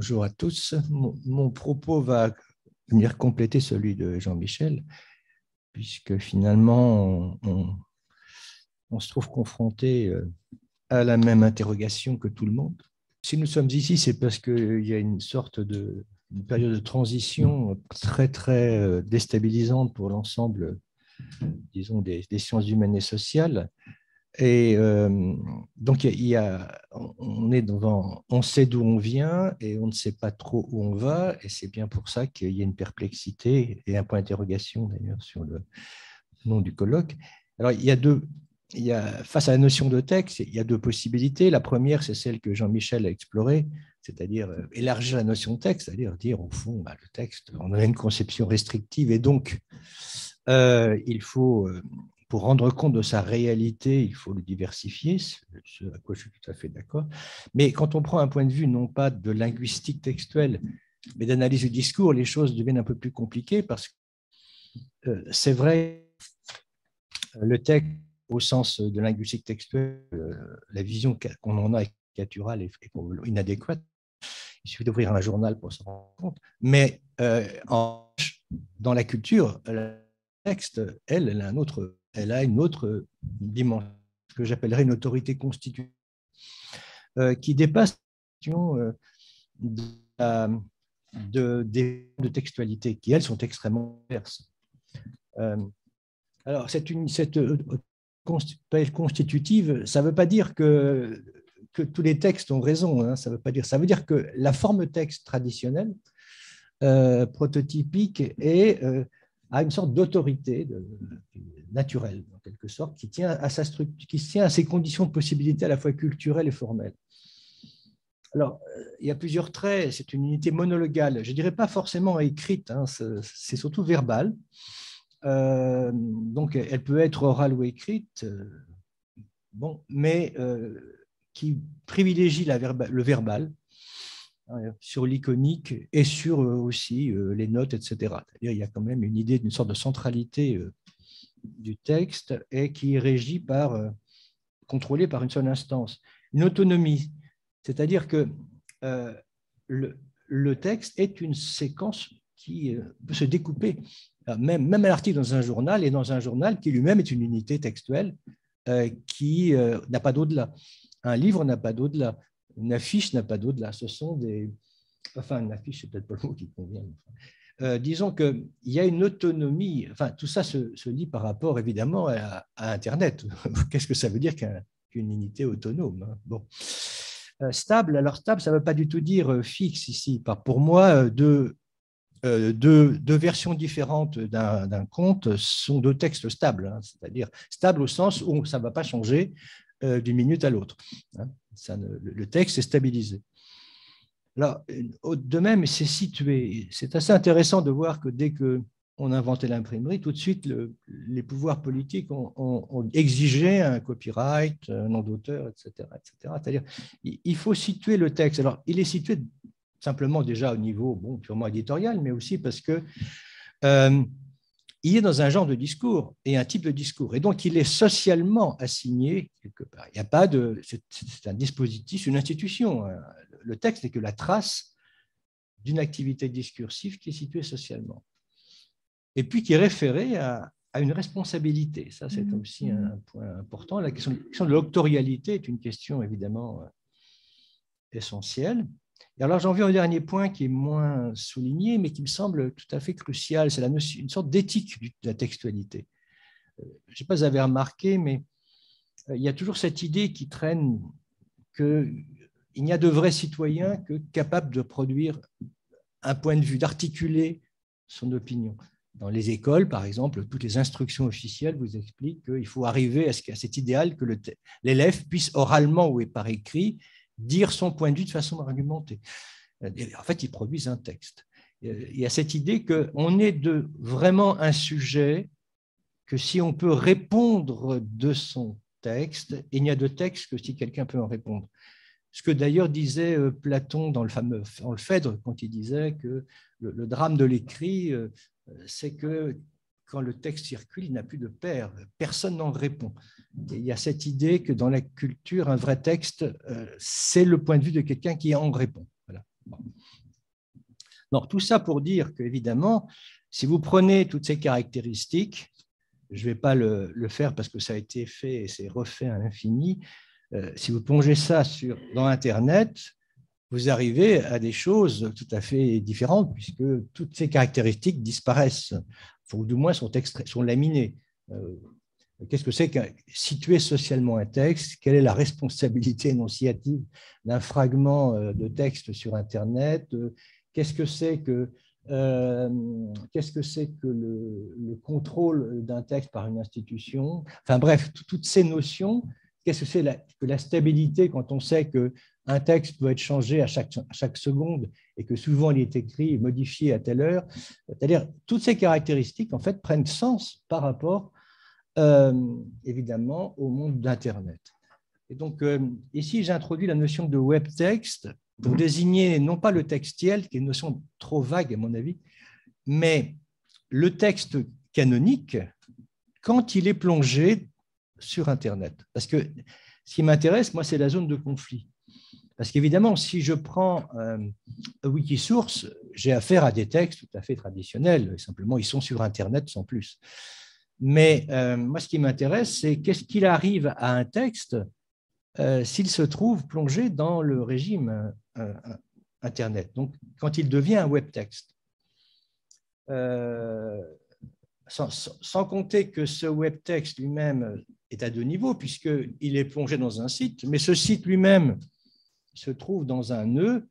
Bonjour à tous. Mon propos va venir compléter celui de Jean-Michel, puisque finalement, on se trouve confronté à la même interrogation que tout le monde. Si nous sommes ici, c'est parce qu'il y a une sorte une période de transition très, très déstabilisante pour l'ensemble, disons, des sciences humaines et sociales. Et donc, on sait d'où on vient et on ne sait pas trop où on va. Et c'est bien pour ça qu'il y a une perplexité et un point d'interrogation d'ailleurs sur le nom du colloque. Alors, face à la notion de texte, il y a deux possibilités. La première, c'est celle que Jean-Michel a explorée, c'est-à-dire élargir la notion de texte, c'est-à-dire dire au fond, le texte, on a une conception restrictive et donc il faut, pour rendre compte de sa réalité, il faut le diversifier, ce à quoi je suis tout à fait d'accord. Mais quand on prend un point de vue non pas de linguistique textuelle, mais d'analyse du discours, les choses deviennent un peu plus compliquées parce que c'est vrai, le texte, au sens de linguistique textuelle, la vision qu'on en a est caricaturale et inadéquate. Il suffit d'ouvrir un journal pour s'en rendre compte. Mais dans la culture, le texte, elle a une autre dimension, ce que j'appellerais une autorité constitutive, qui dépasse la question de textualité, qui, elles, sont extrêmement diverses. Alors, cette constitutive, ça ne veut pas dire que tous les textes ont raison, hein, ça veut dire que la forme texte traditionnelle, prototypique, a une sorte d'autorité naturelle, en quelque sorte, qui tient à sa structure, qui tient à ses conditions de possibilité à la fois culturelles et formelles. Alors, il y a plusieurs traits, c'est une unité monologale, je ne dirais pas forcément écrite, hein, c'est surtout verbal. Donc, elle peut être orale ou écrite, mais qui privilégie le verbal sur l'iconique et sur aussi les notes, etc. C'est-à-dire il y a quand même une idée d'une sorte de centralité du texte et qui est régie contrôlée par une seule instance. Une autonomie, c'est-à-dire que le texte est une séquence qui peut se découper. Même un article dans un journal est dans un journal qui lui-même est une unité textuelle qui n'a pas d'au-delà. Un livre n'a pas d'au-delà. Une affiche n'a pas d'au-delà. Ce sont des... Enfin, une affiche, c'est peut-être pas le mot qui convient. Disons qu'il y a une autonomie. Enfin, tout ça se lit par rapport, évidemment, à Internet. Qu'est-ce que ça veut dire qu'une unité autonome, hein? Bon. Stable, alors stable, ça ne veut pas du tout dire fixe ici. Pour moi, deux versions différentes d'un conte sont deux textes stables, hein, c'est-à-dire stable au sens où ça ne va pas changer d'une minute à l'autre. Hein, le texte est stabilisé. Alors, de même, c'est situé. C'est assez intéressant de voir que dès qu'on a inventé l'imprimerie, tout de suite, les pouvoirs politiques ont exigé un copyright, un nom d'auteur, etc., etc. C'est-à-dire, il faut situer le texte. Alors, il est situé simplement déjà au niveau purement éditorial, mais aussi parce que il est dans un genre de discours et un type de discours. Et donc, il est socialement assigné quelque part. Il n'y a pas de... C'est un dispositif, une institution. Le texte n'est que la trace d'une activité discursive qui est située socialement. Et puis qui est référée à une responsabilité. Ça, c'est aussi un point important. La question de l'octorialité est une question évidemment essentielle. Et alors, j'en viens au dernier point qui est moins souligné, mais qui me semble tout à fait crucial. C'est une sorte d'éthique de la textualité. Je ne sais pas si vous avez remarqué, mais il y a toujours cette idée qui traîne qu'il n'y a de vrais citoyens que capables de produire un point de vue, d'articuler son opinion. Dans les écoles, par exemple, toutes les instructions officielles vous expliquent qu'il faut arriver à cet idéal que l'élève puisse oralement ou par écrit dire son point de vue de façon argumentée. En fait, ils produisent un texte. Il y a cette idée qu'on est vraiment un sujet que si on peut répondre de son texte, il n'y a de texte que si quelqu'un peut en répondre. Ce que d'ailleurs disait Platon dans le Phèdre, quand il disait que le drame de l'écrit, c'est que quand le texte circule, il n'a plus de père, personne n'en répond. Et il y a cette idée que dans la culture, un vrai texte, c'est le point de vue de quelqu'un qui en répond. Voilà. Bon. Donc, tout ça pour dire qu'évidemment, si vous prenez toutes ces caractéristiques, je ne vais pas le faire parce que ça a été fait et c'est refait à l'infini, si vous plongez ça dans Internet, vous arrivez à des choses tout à fait différentes puisque toutes ces caractéristiques disparaissent, ou du moins sont laminées. Qu'est-ce que c'est que situer socialement un texte? Quelle est la responsabilité énonciative d'un fragment de texte sur Internet? Qu'est-ce que c'est que le contrôle d'un texte par une institution? Enfin bref, toutes ces notions. Qu'est-ce que c'est que la stabilité quand on sait qu'un texte peut être changé à chaque seconde et que souvent il est écrit et modifié à telle heure? C'est-à-dire toutes ces caractéristiques en fait prennent sens par rapport évidemment au monde d'Internet. Et donc ici j'introduis la notion de web texte pour désigner non pas le textuel, qui est une notion trop vague à mon avis, mais le texte canonique quand il est plongé sur Internet. Parce que ce qui m'intéresse, moi, c'est la zone de conflit. Parce qu'évidemment, si je prends Wikisource, j'ai affaire à des textes tout à fait traditionnels. Simplement, ils sont sur Internet sans plus. Mais moi, ce qui m'intéresse, c'est qu'est-ce qu'il arrive à un texte s'il se trouve plongé dans le régime Internet. Donc, quand il devient un web texte. Sans compter que ce web texte lui-même est à deux niveaux, puisqu'il est plongé dans un site, mais ce site lui-même se trouve dans un nœud,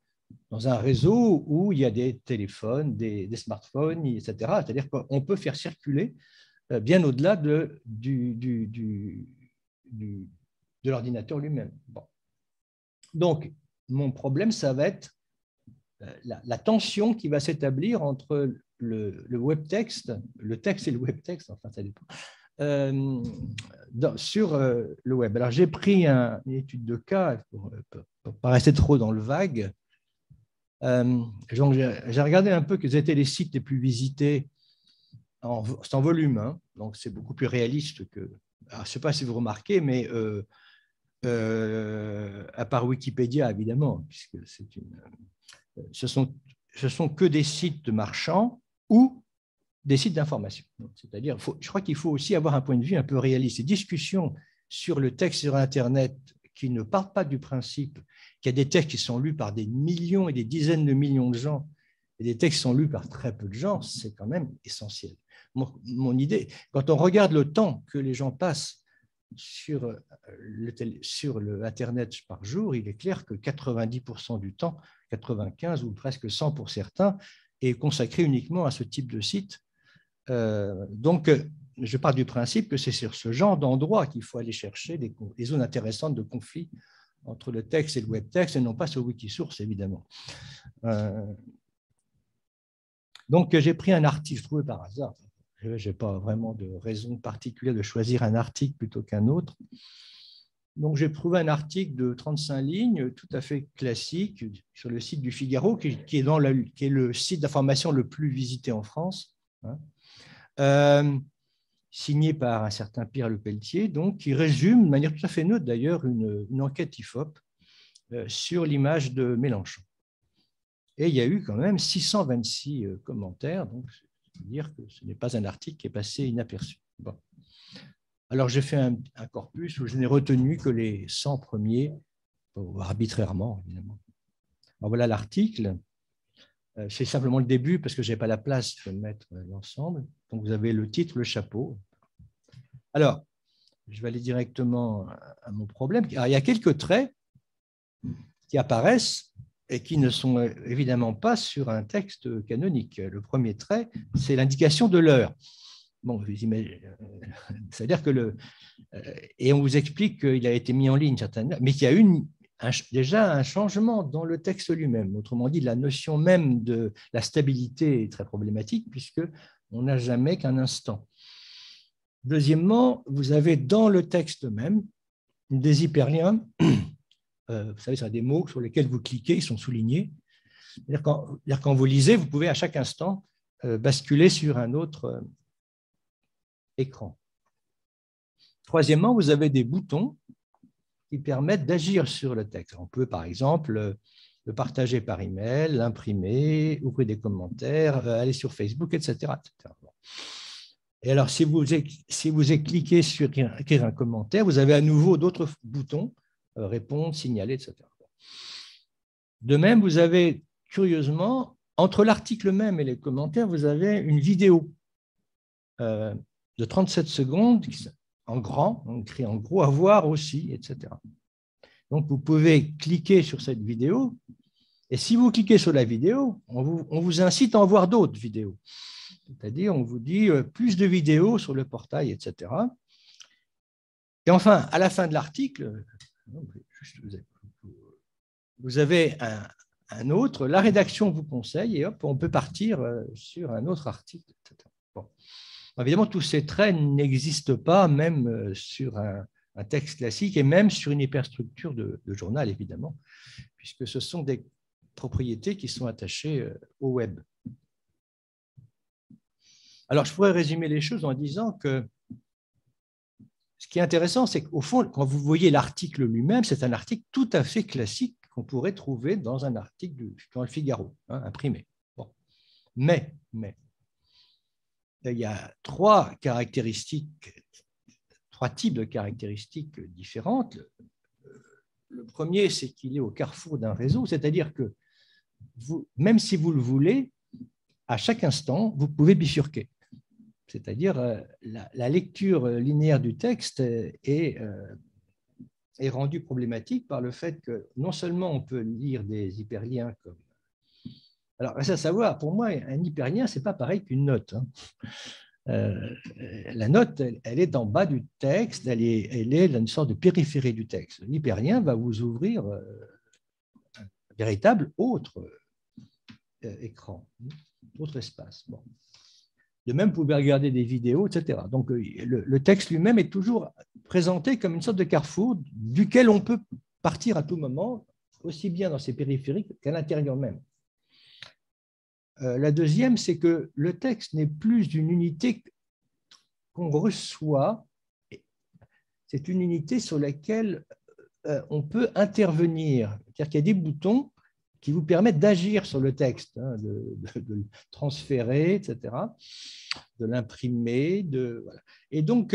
dans un réseau où il y a des téléphones, des smartphones, etc. C'est-à-dire qu'on peut faire circuler bien au-delà de l'ordinateur lui-même. Bon. Donc, mon problème, ça va être la tension qui va s'établir entre le web texte, le texte et le web texte, enfin ça dépend, sur le web. Alors j'ai pris une étude de cas pour ne pas rester trop dans le vague. J'ai regardé un peu quels étaient les sites les plus visités. C'est en volume, hein, donc c'est beaucoup plus réaliste que. Alors, je ne sais pas si vous remarquez, mais à part Wikipédia évidemment, puisque ce sont que des sites de marchands ou des sites d'information. C'est-à-dire, je crois qu'il faut aussi avoir un point de vue un peu réaliste. Ces discussions sur le texte sur Internet qui ne partent pas du principe qu'il y a des textes qui sont lus par des millions et des dizaines de millions de gens et des textes qui sont lus par très peu de gens, c'est quand même essentiel. Mon idée, quand on regarde le temps que les gens passent sur le Internet par jour, il est clair que 90% du temps, 95 ou presque 100 pour certains, est consacré uniquement à ce type de site. Donc, je pars du principe que c'est sur ce genre d'endroit qu'il faut aller chercher des zones intéressantes de conflit entre le texte et le web texte, et non pas sur Wikisource, évidemment. Donc, j'ai pris un article trouvé par hasard. Je n'ai pas vraiment de raison particulière de choisir un article plutôt qu'un autre. Donc, j'ai trouvé un article de 35 lignes, tout à fait classique, sur le site du Figaro, qui est le site d'information le plus visité en France, hein, signé par un certain Pierre Lepelletier, donc, qui résume, de manière tout à fait neutre d'ailleurs, une enquête IFOP sur l'image de Mélenchon. Et il y a eu quand même 626 commentaires, donc c'est-à-dire que ce n'est pas un article qui est passé inaperçu. Bon. Alors, j'ai fait un corpus où je n'ai retenu que les 100 premiers, arbitrairement, évidemment. Alors, voilà l'article. C'est simplement le début parce que je n'ai pas la place de mettre l'ensemble. Donc, vous avez le titre, le chapeau. Alors, je vais aller directement à mon problème. Alors, il y a quelques traits qui apparaissent et qui ne sont évidemment pas sur un texte canonique. Le premier trait, c'est l'indication de l'heure. Bon, c'est-à-dire que et on vous explique qu'il a été mis en ligne, mais qu'il y a eu déjà un changement dans le texte lui-même. Autrement dit, la notion même de la stabilité est très problématique puisqu'on n'a jamais qu'un instant. Deuxièmement, vous avez dans le texte même des hyperliens. Vous savez, c'est des mots sur lesquels vous cliquez, ils sont soulignés. C'est-à-dire quand vous lisez, vous pouvez à chaque instant basculer sur un autre écran. Troisièmement, vous avez des boutons qui permettent d'agir sur le texte. On peut, par exemple, le partager par email, l'imprimer, ouvrir des commentaires, aller sur Facebook, etc. etc. Et alors, si vous cliquez sur écrire un commentaire, vous avez à nouveau d'autres boutons, répondre, signaler, etc. De même, vous avez, curieusement, entre l'article même et les commentaires, vous avez une vidéo de 37 secondes, en grand, écrit en gros, à voir aussi, etc. Donc, vous pouvez cliquer sur cette vidéo, et si vous cliquez sur la vidéo, on vous incite à en voir d'autres vidéos. C'est-à-dire, on vous dit plus de vidéos sur le portail, etc. Et enfin, à la fin de l'article, vous avez un autre, la rédaction vous conseille, et hop, on peut partir sur un autre article, etc. Bon. Évidemment, tous ces traits n'existent pas même sur un texte classique et même sur une hyperstructure de journal, évidemment, puisque ce sont des propriétés qui sont attachées au web. Alors, je pourrais résumer les choses en disant que ce qui est intéressant, c'est qu'au fond, quand vous voyez l'article lui-même, c'est un article tout à fait classique qu'on pourrait trouver dans un article dans le Figaro, hein, imprimé. Bon. Mais, il y a trois types de caractéristiques différentes. Le premier, c'est qu'il est au carrefour d'un réseau, c'est-à-dire que même si vous le voulez, à chaque instant, vous pouvez bifurquer. C'est-à-dire la lecture linéaire du texte est rendue problématique par le fait que non seulement on peut lire des hyperliens comme… Alors, à savoir, pour moi, un hyperlien, ce n'est pas pareil qu'une note. Hein. La note, elle est en bas du texte, elle est dans une sorte de périphérie du texte. L'hyperlien va vous ouvrir un véritable autre écran, autre espace. Bon. De même, vous pouvez regarder des vidéos, etc. Donc, le texte lui-même est toujours présenté comme une sorte de carrefour duquel on peut partir à tout moment, aussi bien dans ses périphériques qu'à l'intérieur même. La deuxième, c'est que le texte n'est plus une unité qu'on reçoit, c'est une unité sur laquelle on peut intervenir. C'est-à-dire qu'il y a des boutons qui vous permettent d'agir sur le texte, hein, de le transférer, etc., de l'imprimer. Voilà. Et donc,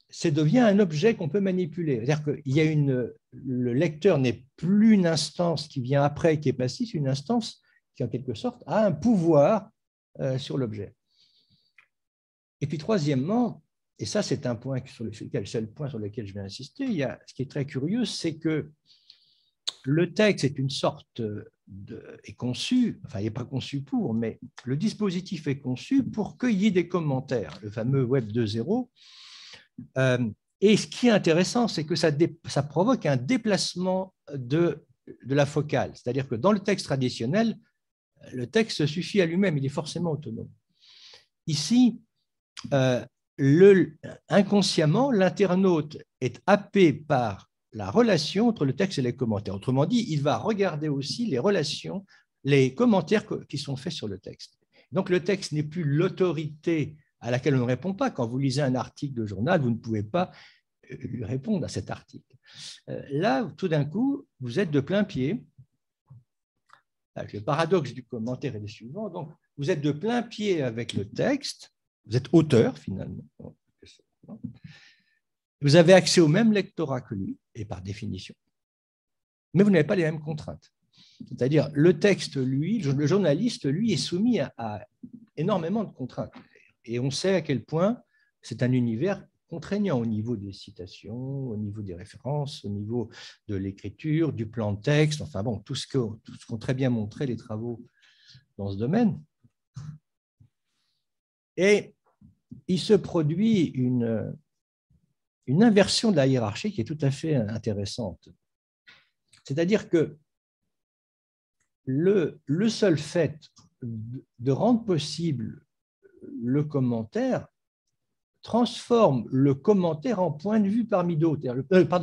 ça devient un objet qu'on peut manipuler. C'est-à-dire que le lecteur n'est plus une instance qui vient après, qui est passive, c'est une instance qui, en quelque sorte, a un pouvoir sur l'objet. Et puis, troisièmement, et ça, c'est un point le seul point sur lequel je vais insister, ce qui est très curieux, c'est que le texte est une sorte est conçu, enfin, il n'est pas conçu pour, mais le dispositif est conçu pour qu'il y ait des commentaires, le fameux Web 2.0. Et ce qui est intéressant, c'est que ça provoque un déplacement de la focale. C'est-à-dire que dans le texte traditionnel, le texte suffit à lui-même, il est forcément autonome. Ici, inconsciemment, l'internaute est happé par la relation entre le texte et les commentaires. Autrement dit, il va regarder aussi les relations, les commentaires qui sont faits sur le texte. Donc, le texte n'est plus l'autorité à laquelle on ne répond pas. Quand vous lisez un article de journal, vous ne pouvez pas lui répondre à cet article. Là, tout d'un coup, vous êtes de plein pied. Le paradoxe du commentaire est le suivant. Donc, vous êtes de plein pied avec le texte, vous êtes auteur finalement. Vous avez accès au même lectorat que lui, et par définition, mais vous n'avez pas les mêmes contraintes. C'est-à-dire, le texte, lui, le journaliste, lui, est soumis à énormément de contraintes. Et on sait à quel point c'est un univers contraignant au niveau des citations, au niveau des références, au niveau de l'écriture, du plan de texte, enfin bon, tout ce qu'ont très bien montré les travaux dans ce domaine. Et il se produit une inversion de la hiérarchie qui est tout à fait intéressante. C'est-à-dire que le seul fait de rendre possible le commentaire transforme le commentaire en point de vue parmi d'autres,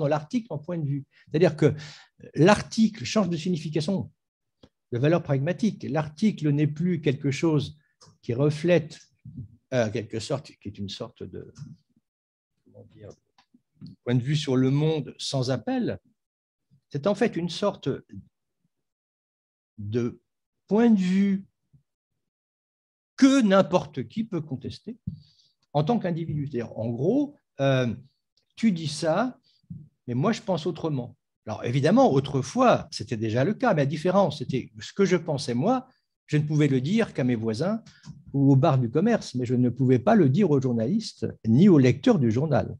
l'article en point de vue. C'est-à-dire que l'article change de signification, de valeur pragmatique. L'article n'est plus quelque chose qui reflète, en quelque sorte, qui est une sorte de, comment dire, point de vue sur le monde sans appel. C'est en fait une sorte de point de vue que n'importe qui peut contester en tant qu'individu. C'est-à-dire, en gros, tu dis ça, mais moi, je pense autrement. Alors, évidemment, autrefois, c'était déjà le cas, mais la différence, c'était ce que je pensais moi, je ne pouvais le dire qu'à mes voisins ou au bar du commerce, mais je ne pouvais pas le dire aux journalistes ni aux lecteurs du journal.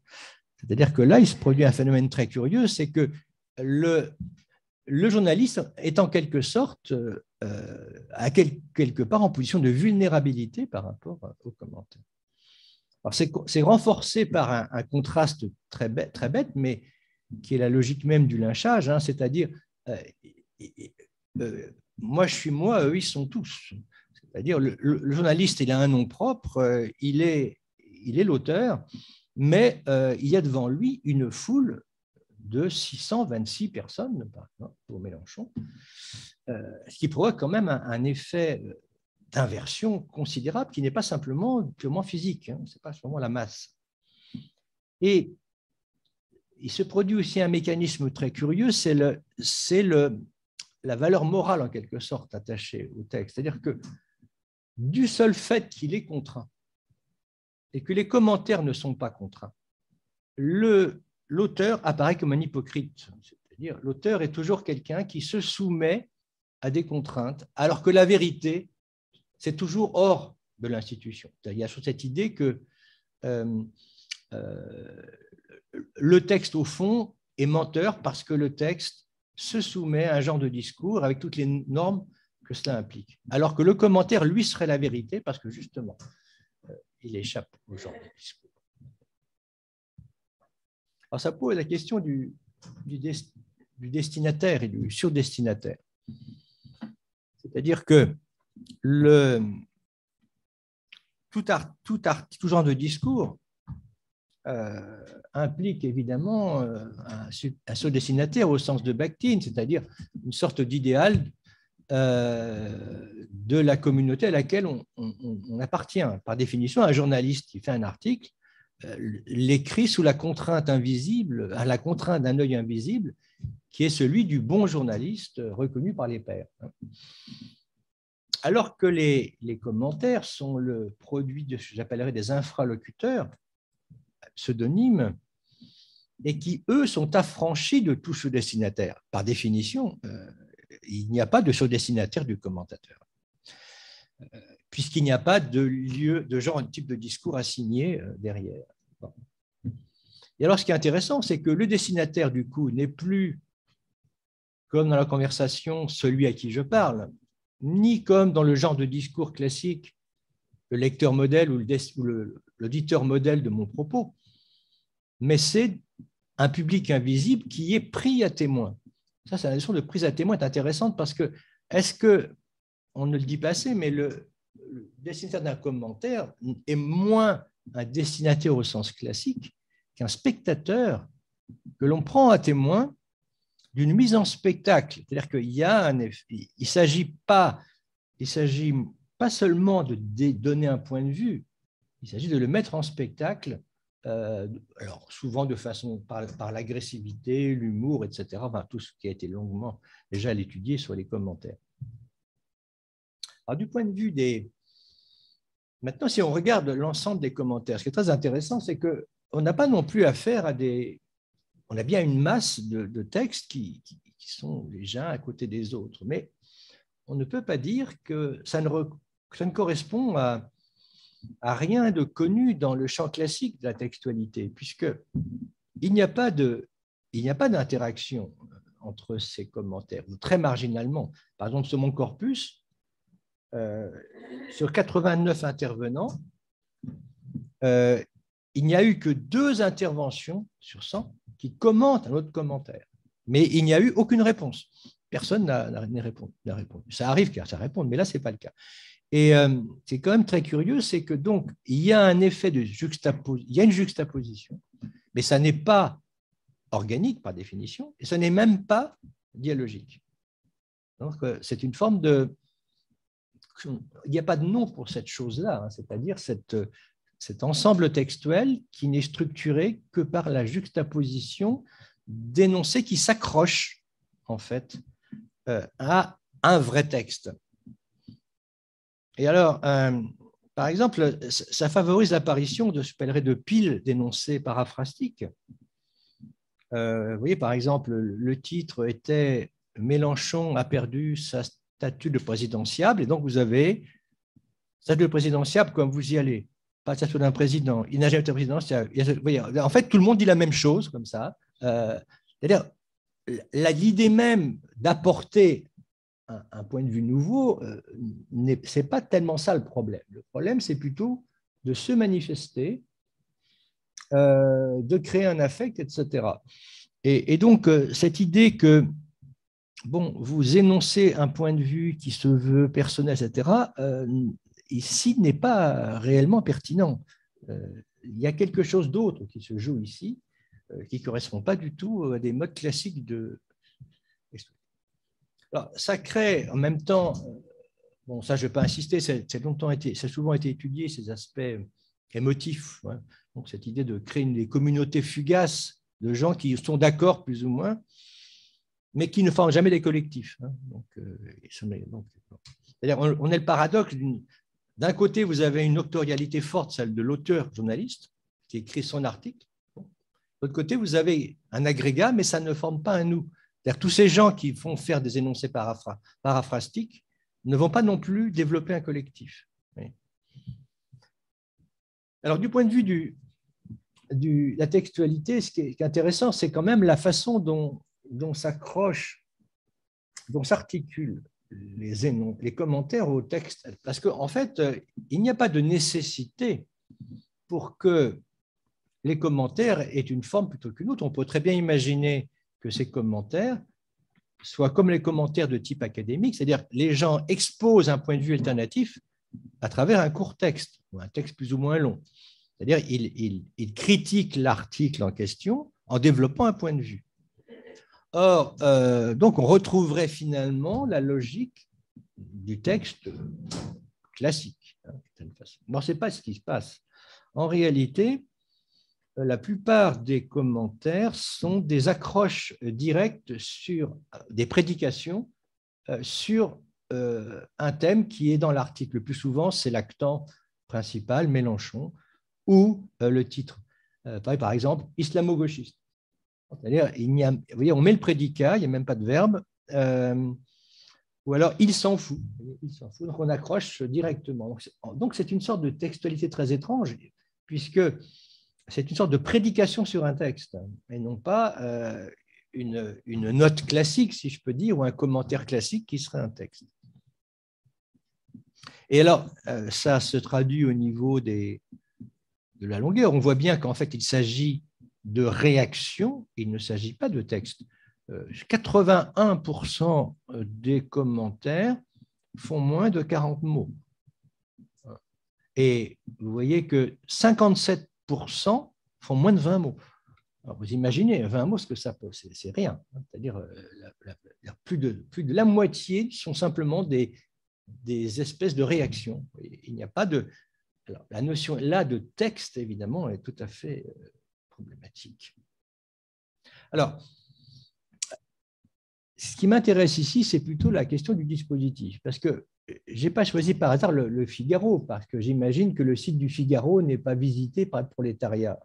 C'est-à-dire que là, il se produit un phénomène très curieux, c'est que le journaliste est en quelque sorte quelque part en position de vulnérabilité par rapport aux commentaires. Alors, c'est renforcé par un contraste très bête, mais qui est la logique même du lynchage, hein, c'est-à-dire moi je suis moi, eux ils sont tous. C'est-à-dire le journaliste, il a un nom propre, il est l'auteur, mais il y a devant lui une foule de 626 personnes, par exemple, pour Mélenchon, ce qui provoque quand même un effet d'inversion considérable qui n'est pas simplement purement physique, hein, ce n'est pas seulement la masse. Et il se produit aussi un mécanisme très curieux, c'est la valeur morale en quelque sorte attachée au texte. C'est-à-dire que du seul fait qu'il est contraint et que les commentaires ne sont pas contraints, l'auteur apparaît comme un hypocrite. C'est-à-dire l'auteur est toujours quelqu'un qui se soumet à des contraintes, alors que la vérité, c'est toujours hors de l'institution. Il y a cette idée que le texte, au fond, est menteur parce que le texte se soumet à un genre de discours avec toutes les normes que cela implique. Alors que le commentaire, lui, serait la vérité parce que, justement, il échappe au genre de discours. Alors, ça pose la question du destinataire et du surdestinataire. C'est-à-dire que tout genre de discours implique évidemment un surdestinataire au sens de Bakhtin, c'est-à-dire une sorte d'idéal de la communauté à laquelle on appartient. Par définition, un journaliste qui fait un article l'écrit sous la contrainte invisible, à la contrainte d'un œil invisible, qui est celui du bon journaliste reconnu par les pairs. Alors que les commentaires sont le produit de ce que j'appellerais des infralocuteurs, pseudonymes, et qui, eux, sont affranchis de tout surdestinataire. Par définition, il n'y a pas de surdestinataire du commentateur, puisqu'il n'y a pas de lieu, de genre, de type de discours assigné derrière. Bon. Et alors, ce qui est intéressant, c'est que le destinataire, du coup, n'est plus, comme dans la conversation, celui à qui je parle, ni comme dans le genre de discours classique, le lecteur modèle ou l'auditeur modèle de mon propos, mais c'est un public invisible qui est pris à témoin. Ça, c'est la notion de prise à témoin est intéressante parce que, est-ce que, on ne le dit pas assez, mais le destinataire d'un commentaire est moins un destinataire au sens classique qu'un spectateur que l'on prend à témoin d'une mise en spectacle. C'est-à-dire qu'il y a un effet. Il ne s'agit pas seulement de donner un point de vue, il s'agit de le mettre en spectacle, alors souvent de façon par l'agressivité, l'humour, etc. Enfin, tout ce qui a été longuement déjà étudié sur les commentaires. Alors, du point de vue des... Maintenant, si on regarde l'ensemble des commentaires, ce qui est très intéressant, c'est qu'on n'a pas non plus affaire à des... On a bien une masse de textes qui sont les uns à côté des autres, mais on ne peut pas dire que ça ne correspond à rien de connu dans le champ classique de la textualité, puisqu'il n'y a pas d'interaction entre ces commentaires, ou très marginalement. Par exemple, sur mon corpus, sur 89 intervenants, il n'y a eu que 2 interventions sur 100 qui commentent un autre commentaire. Mais il n'y a eu aucune réponse. Personne n'a répondu. Ça arrive que ça réponde, mais là, ce n'est pas le cas. Et c'est quand même très curieux, c'est que donc, il y a un effet de juxtaposition, il y a une juxtaposition, mais ça n'est pas organique par définition, et ça n'est même pas dialogique. Donc, c'est une forme de... Il n'y a pas de nom pour cette chose-là, hein, c'est-à-dire cet ensemble textuel qui n'est structuré que par la juxtaposition d'énoncés qui s'accrochent en fait à un vrai texte. Et alors, par exemple, ça favorise l'apparition de ce qu'on appellerait de piles d'énoncés paraphrastiques. Vous voyez, par exemple, le titre était « Mélenchon a perdu sa statue de présidentiable », et donc vous avez « statue de présidentiable comme vous y allez ». Pas de statue d'un président, il n'a jamais été président. Vous voyez, en fait, tout le monde dit la même chose, comme ça. C'est-à-dire, l'idée même d'apporter un point de vue nouveau, ce n'est pas tellement ça le problème. Le problème, c'est plutôt de se manifester, de créer un affect, etc. Et donc, cette idée que bon, vous énoncez un point de vue qui se veut personnel, etc., ici n'est pas réellement pertinent. Il y a quelque chose d'autre qui se joue ici, qui ne correspond pas du tout à des modes classiques de... Alors, ça crée en même temps, bon, ça je ne vais pas insister, ça a souvent été étudié, ces aspects émotifs. Hein. Donc, cette idée de créer des communautés fugaces de gens qui sont d'accord plus ou moins, mais qui ne forment jamais des collectifs. Hein. Donc, c'est-à-dire, on est le paradoxe d'un côté, vous avez une autorialité forte, celle de l'auteur journaliste, qui écrit son article. De l'autre côté, vous avez un agrégat, mais ça ne forme pas un nous. C'est-à-dire, tous ces gens qui font faire des énoncés paraphrastiques ne vont pas non plus développer un collectif. Oui. Alors, du point de vue de la textualité, ce qui est intéressant, c'est quand même la façon dont s'articulent les commentaires au texte. Parce qu'en fait, il n'y a pas de nécessité pour que les commentaires aient une forme plutôt qu'une autre. On peut très bien imaginer que ces commentaires soient comme les commentaires de type académique, c'est-à-dire les gens exposent un point de vue alternatif à travers un court texte, ou un texte plus ou moins long. C'est-à-dire ils critiquent l'article en question en développant un point de vue. Or, donc on retrouverait finalement la logique du texte classique. Bon, ce n'est pas ce qui se passe. En réalité, la plupart des commentaires sont des accroches directes sur des prédications sur un thème qui est dans l'article. Le plus souvent, c'est l'actant principal, Mélenchon, ou le titre. Par exemple, islamo-gauchiste. C'est-à-dire, vous voyez, on met le prédicat, il n'y a même pas de verbe, ou alors il s'en fout. Donc on accroche directement. Donc c'est une sorte de textualité très étrange, puisque c'est une sorte de prédication sur un texte, et non pas une note classique, si je peux dire, ou un commentaire classique qui serait un texte. Et alors, ça se traduit au niveau de la longueur. On voit bien qu'en fait, il s'agit de réaction, il ne s'agit pas de texte. 81% des commentaires font moins de 40 mots. Et vous voyez que 57% font moins de 20 mots. Alors vous imaginez, 20 mots, ce que ça peut, c'est rien. C'est-à-dire plus de la moitié sont simplement des espèces de réactions. Il n'y a pas de... Alors, la notion là de texte, évidemment, est tout à fait problématique. Alors, ce qui m'intéresse ici, c'est plutôt la question du dispositif, parce que je n'ai pas choisi par hasard le Figaro, parce que j'imagine que le site du Figaro n'est pas visité par le prolétariat.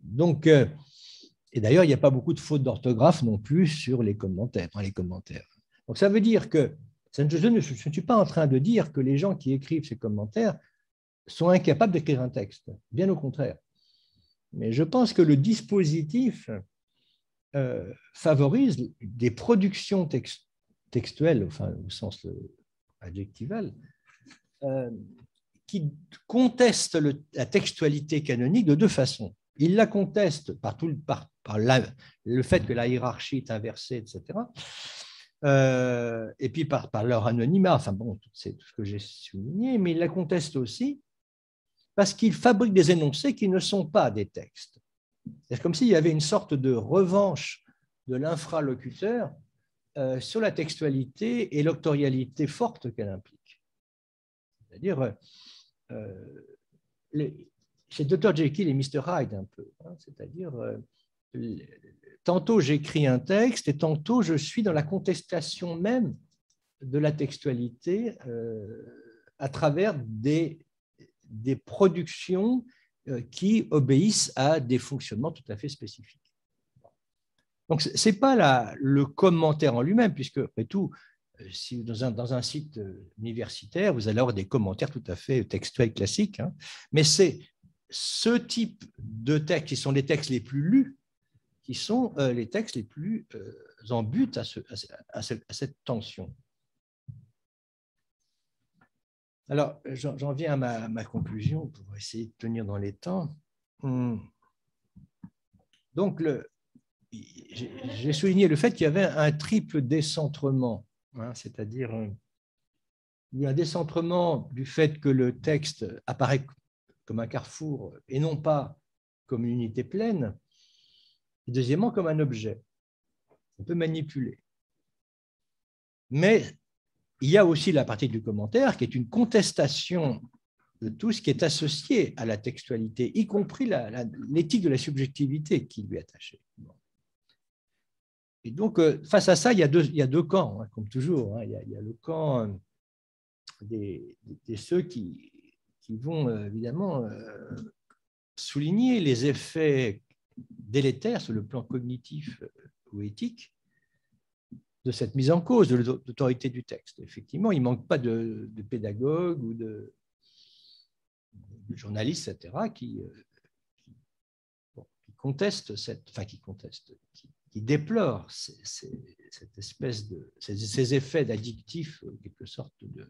Donc, et d'ailleurs, il n'y a pas beaucoup de fautes d'orthographe non plus sur les commentaires, dans les commentaires. Donc, ça veut dire que je ne suis pas en train de dire que les gens qui écrivent ces commentaires sont incapables d'écrire un texte, bien au contraire. Mais je pense que le dispositif favorise des productions textuelles, enfin au sens adjectival, qui contestent la textualité canonique de deux façons. Ils la contestent par le fait que la hiérarchie est inversée, etc. Et puis par leur anonymat, enfin bon, c'est tout ce que j'ai souligné, mais ils la contestent aussi parce qu'ils fabriquent des énoncés qui ne sont pas des textes. C'est comme s'il y avait une sorte de revanche de l'infralocuteur sur la textualité et l'octorialité forte qu'elle implique. C'est-à-dire, c'est Dr. Jekyll et Mr. Hyde un peu. Hein, c'est-à-dire, tantôt j'écris un texte et tantôt je suis dans la contestation même de la textualité à travers des productions qui obéissent à des fonctionnements tout à fait spécifiques. Donc, ce n'est pas le commentaire en lui-même, puisque, après tout, si dans un site universitaire, vous allez avoir des commentaires tout à fait textuels classiques, hein, mais c'est ce type de textes qui sont les textes les plus lus, qui sont les textes les plus en but à cette tension. Alors, j'en viens à ma conclusion pour essayer de tenir dans les temps. Donc, j'ai souligné le fait qu'il y avait un triple décentrement, hein, c'est-à-dire il y a un décentrement du fait que le texte apparaît comme un carrefour et non pas comme une unité pleine, et deuxièmement comme un objet qu'on peut manipuler. Mais il y a aussi la partie du commentaire qui est une contestation de tout ce qui est associé à la textualité, y compris l'éthique de la subjectivité qui lui est attachée. Et donc, face à ça, il y a deux camps, hein, comme toujours. Hein. Il y a le camp des ceux qui vont évidemment souligner les effets délétères sur le plan cognitif ou éthique de cette mise en cause de l'autorité du texte. Effectivement, il ne manque pas de pédagogues ou de journalistes, etc., qui contestent qui déplorent cette espèce ces effets d'addictif, en quelque sorte, de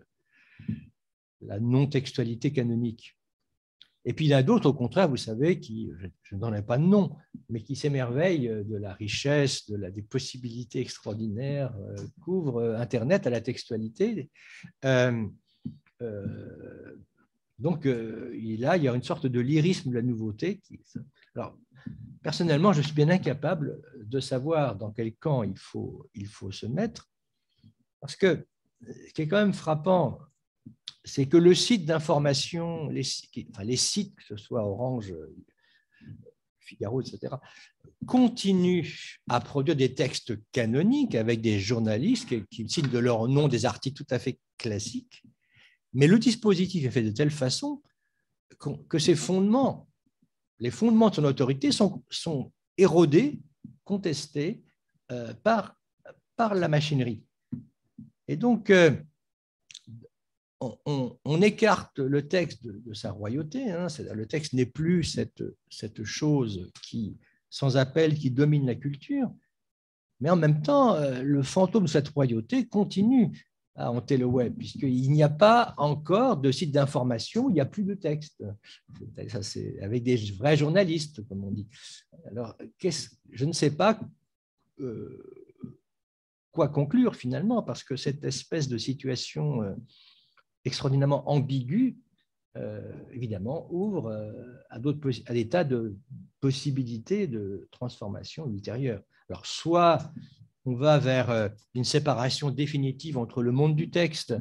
la non-textualité canonique. Et puis il y en a d'autres, au contraire, vous savez, qui, je n'en ai pas de nom, mais qui s'émerveillent de la richesse, des possibilités extraordinaires qu'ouvre Internet à la textualité. Donc là, il y a une sorte de lyrisme de la nouveauté. Alors, personnellement, je suis bien incapable de savoir dans quel camp il faut se mettre, parce que ce qui est quand même frappant, c'est que le site d'information, les sites, que ce soit Orange, Figaro, etc., continuent à produire des textes canoniques avec des journalistes qui citent de leur nom des articles tout à fait classiques, mais le dispositif est fait de telle façon que ces fondements, les fondements de son autorité sont érodés, contestés par la machinerie. Et donc, on écarte le texte de sa royauté, hein, le texte n'est plus cette chose sans appel qui domine la culture, mais en même temps, le fantôme de cette royauté continue à hanter le web, puisqu'il n'y a pas encore de site d'information, il n'y a plus de texte. Ça, c'est avec des vrais journalistes, comme on dit. Alors, je ne sais pas quoi conclure finalement, parce que cette espèce de situation extraordinairement ambiguë, évidemment, ouvre à des tas de possibilités de transformation ultérieure. Alors, soit on va vers une séparation définitive entre le monde du texte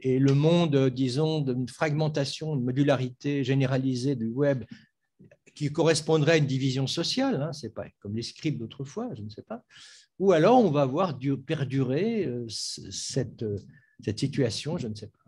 et le monde, disons, d'une fragmentation, une modularité généralisée du web qui correspondrait à une division sociale, hein, c'est pas comme les scripts d'autrefois, je ne sais pas, ou alors on va voir perdurer cette situation, je ne sais pas.